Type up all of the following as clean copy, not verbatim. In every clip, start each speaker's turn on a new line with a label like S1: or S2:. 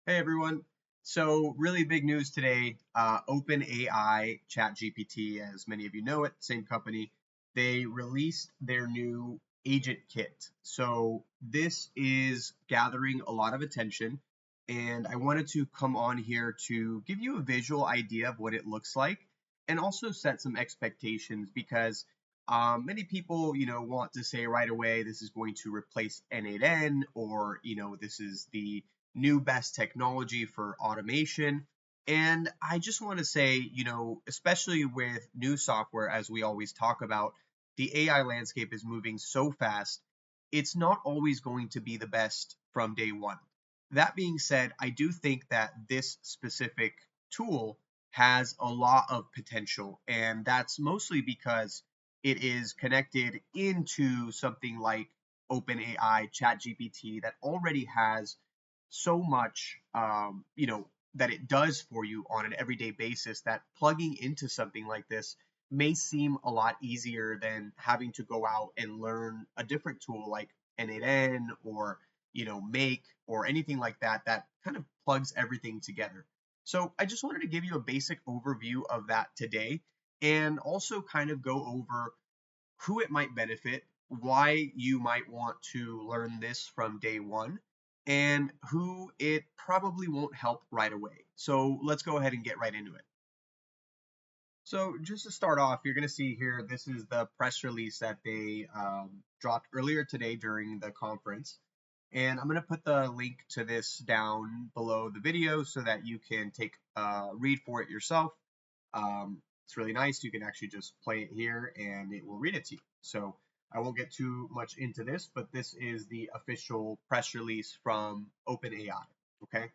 S1: Hey everyone. So really big news today. OpenAI ChatGPT, as many of you know it, same company, they released their new agent kit. So this is gathering a lot of attention, and I wanted to come on here to give you a visual idea of what it looks like and also set some expectations because many people, want to say right away this is going to replace N8N or, this is the new best technology for automation. And I just want to say, especially with new software, as we always talk about, the AI landscape is moving so fast, it's not always going to be the best from day one. That being said, I do think that this specific tool has a lot of potential, and that's mostly because it is connected into something like OpenAI, ChatGPT, that already has so much, that it does for you on an everyday basis that plugging into something like this may seem a lot easier than having to go out and learn a different tool like N8N or, Make or anything like that that kind of plugs everything together. So I just wanted to give you a basic overview of that today and also kind of go over who it might benefit, why you might want to learn this from day one, and who it probably won't help right away. So let's go ahead and get right into it. So just to start off, you're going to see here, this is the press release that they dropped earlier today during the conference. And I'm going to put the link to this down below the video so that you can take a read for it yourself. It's really nice. You can actually just play it here and it will read it to you. So I won't get too much into this, but this is the official press release from OpenAI. Okay.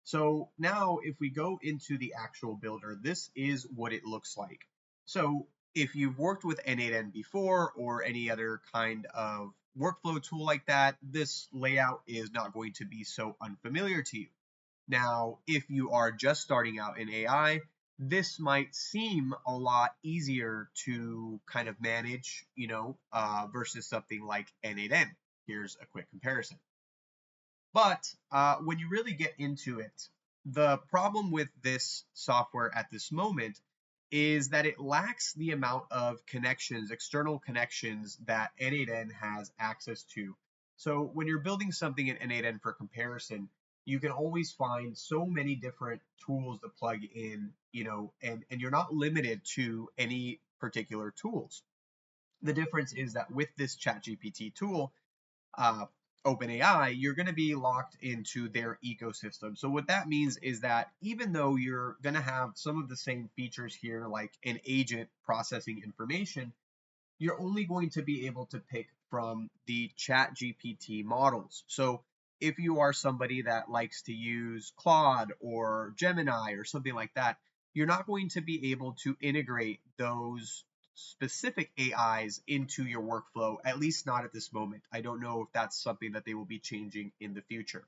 S1: So now if we go into the actual builder, this is what it looks like. So if you've worked with N8N before or any other kind of workflow tool like that, this layout is not going to be so unfamiliar to you. Now, if you are just starting out in AI, this might seem a lot easier to kind of manage, versus something like N8N. Here's a quick comparison. But when you really get into it, the problem with this software at this moment is that it lacks the amount of connections, external connections that N8N has access to. So when you're building something in N8N for comparison, you can always find so many different tools to plug in, and you're not limited to any particular tools. The difference is that with this ChatGPT tool, uh, OpenAI, you're going to be locked into their ecosystem. So what that means is that even though you're going to have some of the same features here, like an agent processing information, you're only going to be able to pick from the ChatGPT models. So if you are somebody that likes to use Claude or Gemini or something like that, you're not going to be able to integrate those specific AIs into your workflow, at least not at this moment. I don't know if that's something that they will be changing in the future.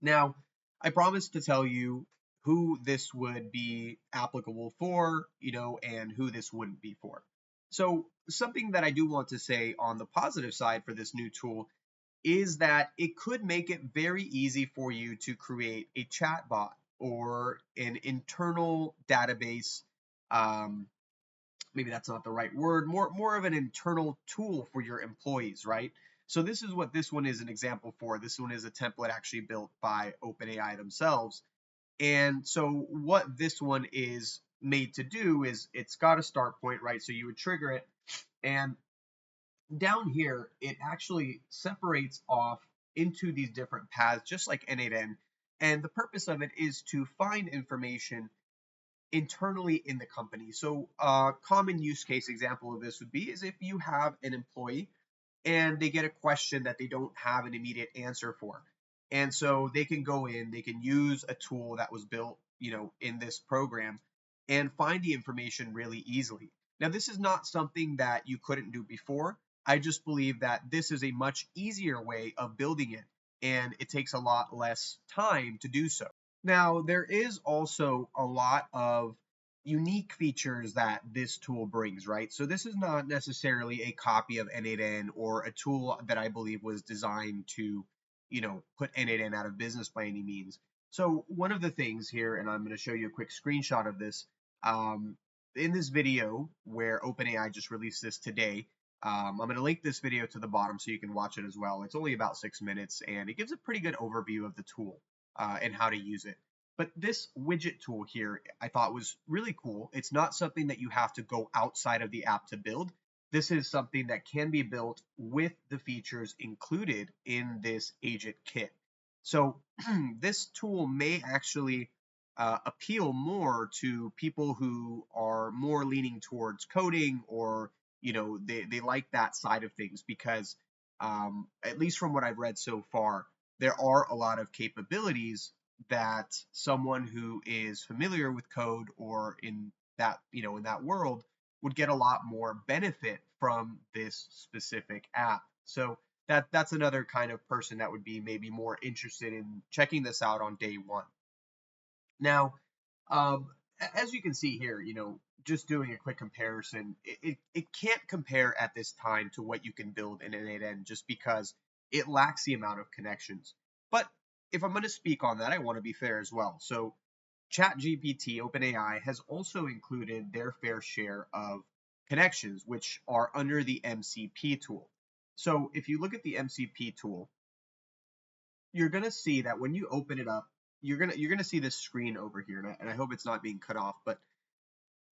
S1: Now, I promised to tell you who this would be applicable for, and who this wouldn't be for. So something that I do want to say on the positive side for this new tool is that it could make it very easy for you to create a chatbot or an internal database. Maybe that's not the right word, more of an internal tool for your employees, right? So this is what this one is an example for. This one is a template actually built by OpenAI themselves. And so what this one is made to do is it's got a start point, right? So you would trigger it, and down here, it actually separates off into these different paths, just like N8N. And the purpose of it is to find information internally in the company. So a common use case example of this would be is if you have an employee and they get a question that they don't have an immediate answer for. And so they can go in, they can use a tool that was built, in this program and find the information really easily. Now, this is not something that you couldn't do before. I just believe that this is a much easier way of building it, and it takes a lot less time to do so. Now, there is also a lot of unique features that this tool brings, right? So this is not necessarily a copy of N8N or a tool that I believe was designed to, put N8N out of business by any means. So one of the things here, and I'm going to show you a quick screenshot of this, um, in this video where OpenAI just released this today, I'm going to link this video to the bottom so you can watch it as well. It's only about 6 minutes and it gives a pretty good overview of the tool and how to use it. But this widget tool here I thought was really cool. It's not something that you have to go outside of the app to build. This is something that can be built with the features included in this agent kit. So this tool may actually appeal more to people who are more leaning towards coding, or they like that side of things, because at least from what I've read so far, there are a lot of capabilities that someone who is familiar with code or in that in that world would get a lot more benefit from this specific app. So that's another kind of person that would be maybe more interested in checking this out on day one. Now, um, as you can see here, just doing a quick comparison, it can't compare at this time to what you can build in N8N just because it lacks the amount of connections. But if I'm going to speak on that, I want to be fair as well. So ChatGPT, OpenAI, has also included their fair share of connections, which are under the MCP tool. So if you look at the MCP tool, you're gonna see that when you open it up, you're gonna see this screen over here, and I hope it's not being cut off, but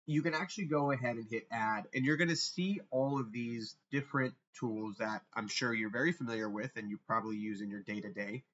S1: you can actually go ahead and hit add, and you're gonna see all of these different tools that I'm sure you're very familiar with and you probably use in your day-to-day.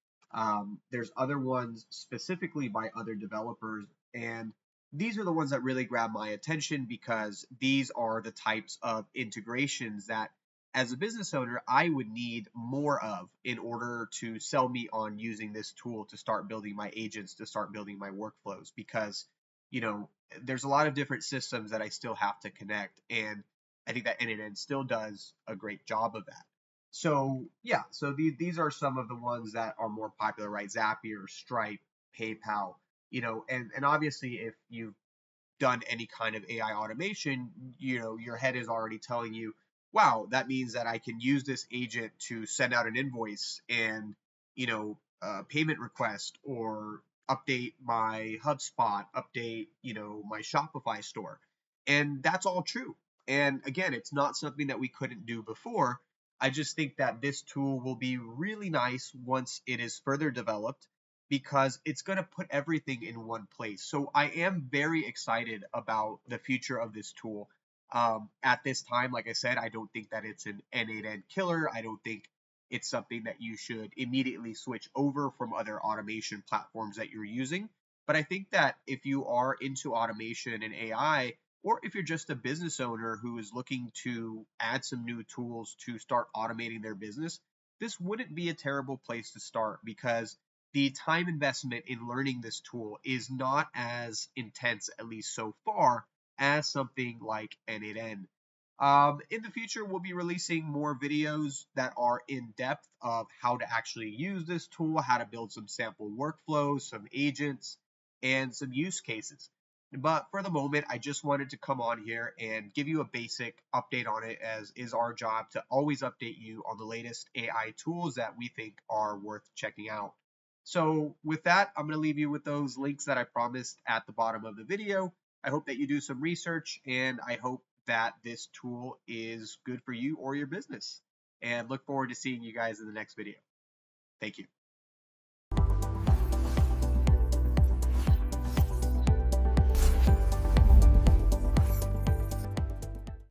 S1: There's other ones specifically by other developers, and these are the ones that really grab my attention because these are the types of integrations that as a business owner I would need more of in order to sell me on using this tool to start building my agents, to start building my workflows, because you know there's a lot of different systems that I still have to connect, and I think that N8N still does a great job of that. So yeah, so these are some of the ones that are more popular, right? Zapier, Stripe, PayPal, and obviously if you've done any kind of AI automation, your head is already telling you, wow, that means that I can use this agent to send out an invoice and, payment request, or update my HubSpot, update, my Shopify store. And that's all true. And again, it's not something that we couldn't do before. I just think that this tool will be really nice once it is further developed, because it's going to put everything in one place. So I am very excited about the future of this tool. At this time, like I said, I don't think that it's an N8N killer. I don't think it's something that you should immediately switch over from other automation platforms that you're using. But I think that if you are into automation and AI, or if you're just a business owner who is looking to add some new tools to start automating their business, this wouldn't be a terrible place to start, because the time investment in learning this tool is not as intense, at least so far, as something like N8N. In the future, we'll be releasing more videos that are in depth of how to actually use this tool, how to build some sample workflows, some agents, and some use cases. But for the moment, I just wanted to come on here and give you a basic update on it, as is our job to always update you on the latest AI tools that we think are worth checking out. So with that, I'm going to leave you with those links that I promised at the bottom of the video. I hope that you do some research, and I hope that this tool is good for you or your business. And look forward to seeing you guys in the next video. Thank you.